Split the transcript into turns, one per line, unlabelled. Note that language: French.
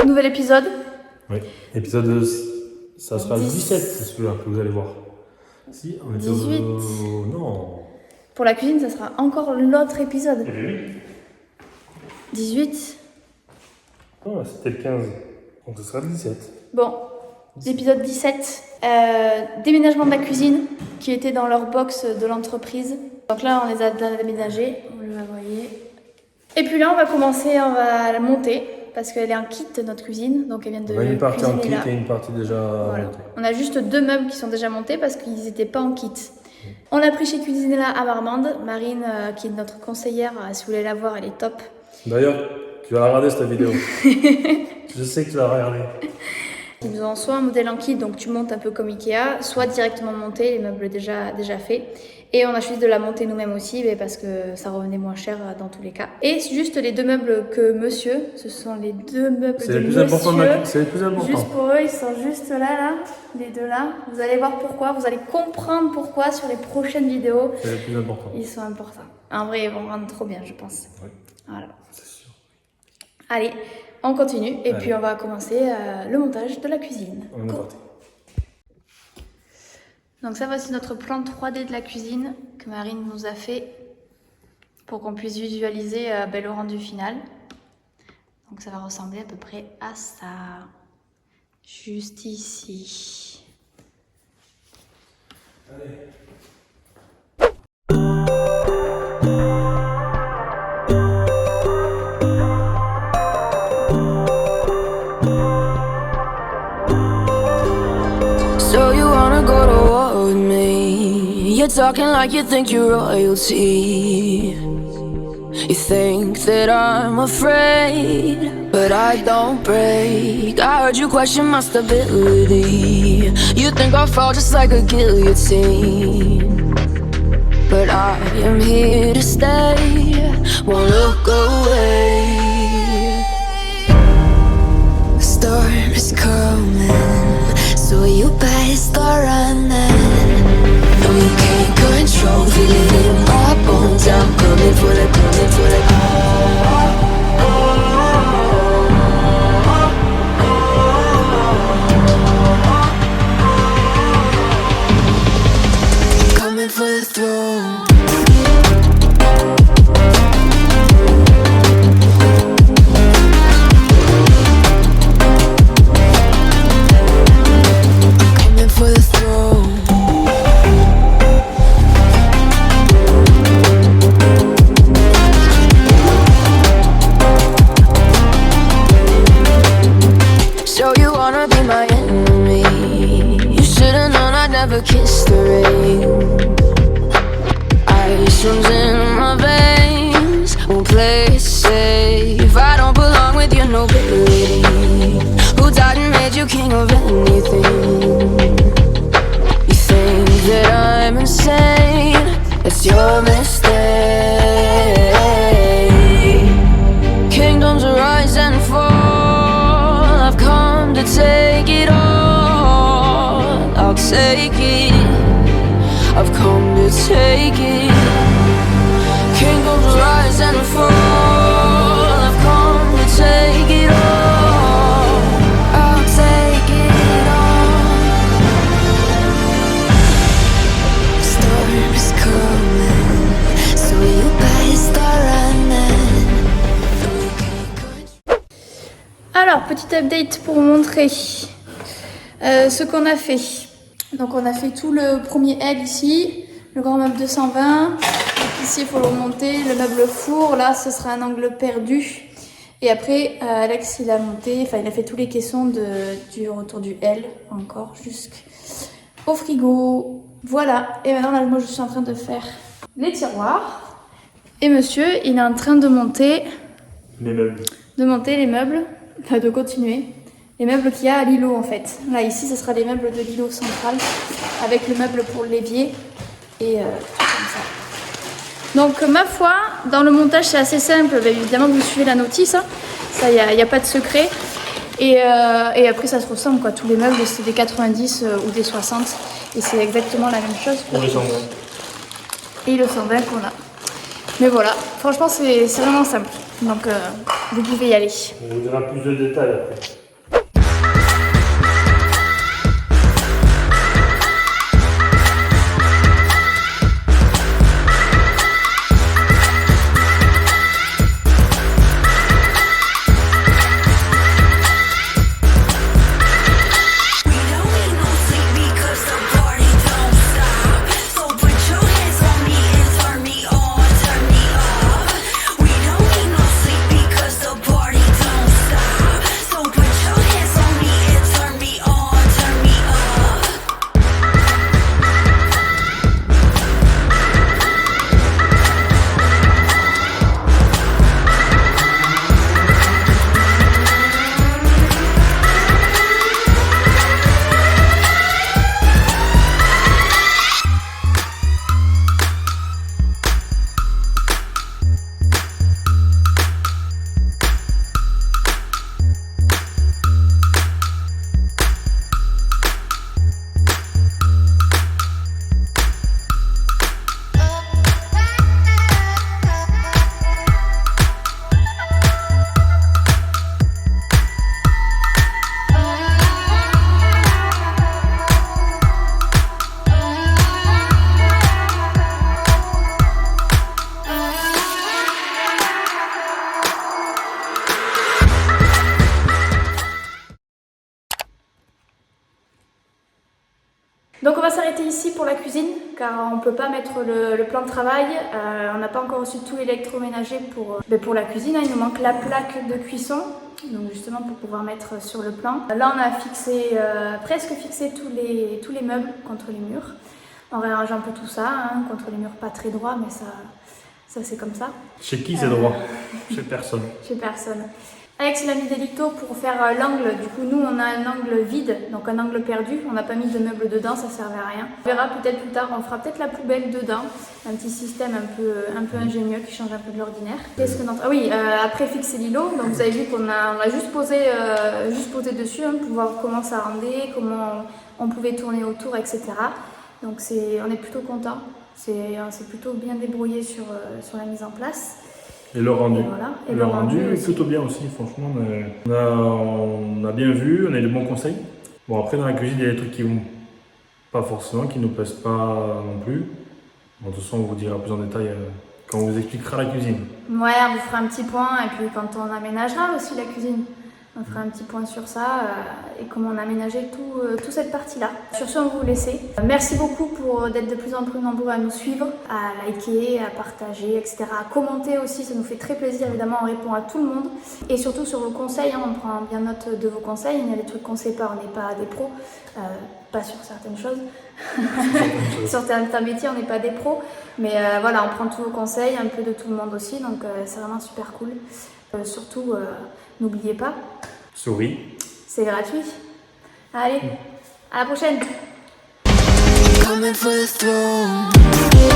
Nouvel épisode.
Oui, épisode, ça sera le 17, c'est celui-là que vous allez voir. Si, on est
18.
Non.
Pour la cuisine, ça sera encore l'autre épisode.
Eh bien oui.
18.
Oh, c'était le 15, donc ce sera le 17.
Bon, l'épisode 17. Déménagement de la cuisine, qui était dans leur box de l'entreprise. Donc là, on les a déménagés, vous le voyez. Et puis là, on va la monter. Parce qu'elle est en kit, notre cuisine, donc elle vient de
On a une partie en kit
là.
et une partie déjà
Voilà.
montée.
On a juste 2 meubles qui sont déjà montés parce qu'ils n'étaient pas en kit. On l'a pris chez Cuisinella à Marmande. Marine, qui est notre conseillère, si vous voulez la voir, elle est top.
D'ailleurs, tu vas la regarder cette vidéo. Je sais que tu vas la regarder.
Ils nous ont soit un modèle en kit, donc tu montes un peu comme Ikea, soit directement monté, les meubles déjà faits. Et on a choisi de la monter nous-mêmes aussi, parce que ça revenait moins cher dans tous les cas. Et juste les 2 meubles que monsieur, ce sont les 2 meubles
C'est
de
les plus
monsieur.
importants. C'est les plus importants.
Juste pour eux, ils sont juste là, les 2 là. Vous allez voir pourquoi, vous allez comprendre pourquoi sur les prochaines vidéos.
C'est les plus importants.
Ils sont importants. En vrai, ils vont rendre trop bien, je pense.
Oui.
Voilà.
C'est sûr.
Allez, on continue et
Allez.
puis on va commencer le montage de la cuisine.
On est parti.
Donc ça, voici notre plan 3D de la cuisine que Marine nous a fait pour qu'on puisse visualiser le rendu final. Donc ça va ressembler à peu près à ça. Juste ici.
Allez.
So you wanna go to war with me? You're talking like you think you're royalty. You think that I'm afraid, but I don't break. I heard you question my stability. You think I'll fall just like a guillotine, but I am here to stay, won't look away. The storm is coming, so you better start running. No, you can't control, feel it in my bones. I'm coming for the, coming for the. Coming for the throne.
petit update pour vous montrer ce qu'on a fait. Donc on a fait tout le premier L ici, le grand meuble 220. Donc ici il faut le remonter, le meuble four, là ce sera un angle perdu. Et après Alex il a monté, enfin il a fait tous les caissons du retour du L encore jusqu'au frigo. Voilà, et maintenant là moi je suis en train de faire les tiroirs. Et monsieur il est en train de monter
Les meubles.
les meubles, enfin de continuer. Les meubles qu'il y a à l'îlot en fait. Là ici ce sera les meubles de l'îlot central avec le meuble pour l'évier et tout comme ça. Donc ma foi, dans le montage c'est assez simple, bien évidemment vous suivez la notice, hein. Ça il n'y a pas de secret. Et après ça se ressemble quoi, tous les meubles c'est des 90 ou des 60 et c'est exactement la même chose.
Pour les 120.
Et le 120 qu'on a. Mais voilà, franchement c'est vraiment simple, donc vous pouvez y aller.
On vous donnera plus de détails après.
Donc on va s'arrêter ici pour la cuisine car on ne peut pas mettre le plan de travail, on n'a pas encore reçu tout l'électroménager pour la cuisine, hein. Il nous manque la plaque de cuisson, donc justement pour pouvoir mettre sur le plan. Là on a fixé, presque fixé tous les meubles contre les murs, on réarrange un peu tout ça, hein, contre les murs pas très droits mais ça c'est comme ça.
Chez qui c'est droit? Chez personne.
Chez personne. Alex il a mis des lictos pour faire l'angle, du coup nous on a un angle vide, donc un angle perdu, on n'a pas mis de meubles dedans, ça servait à rien. On verra peut-être plus tard, on fera peut-être la poubelle dedans, un petit système un peu ingénieux qui change un peu de l'ordinaire. Qu'est-ce que ah oui, après fixer l'îlot, donc vous avez vu qu'on a juste posé dessus, hein, pour voir comment ça rendait, comment on pouvait tourner autour, etc. Donc on est plutôt content, c'est plutôt bien débrouillé sur la mise en place.
Et le rendu.
Et voilà. Et
le rendu est plutôt bien aussi, franchement. On a bien vu, on a eu de bons conseils. Bon, après, dans la cuisine, il y a des trucs qui vont pas forcément, qui ne nous plaisent pas non plus. Bon, de toute façon, on vous dira plus en détail quand on vous expliquera la cuisine.
Ouais, on vous fera un petit point, et puis quand on aménagera aussi la cuisine, on fera un petit point sur ça et comment on a aménagé toute cette partie-là. Sur ce, on va vous laisser. Merci beaucoup d'être de plus en plus nombreux à nous suivre, à liker, à partager, etc. À commenter aussi, ça nous fait très plaisir. Évidemment, on répond à tout le monde. Et surtout sur vos conseils, hein, on prend bien note de vos conseils. Il y a des trucs qu'on ne sait pas, on n'est pas des pros. Pas sur certaines choses. Sur certains métiers, on n'est pas des pros. Mais voilà, on prend tous vos conseils, un peu de tout le monde aussi. Donc c'est vraiment super cool. Surtout, n'oubliez pas.
Souris.
C'est gratuit. Allez, à la prochaine.
Coming for the throne.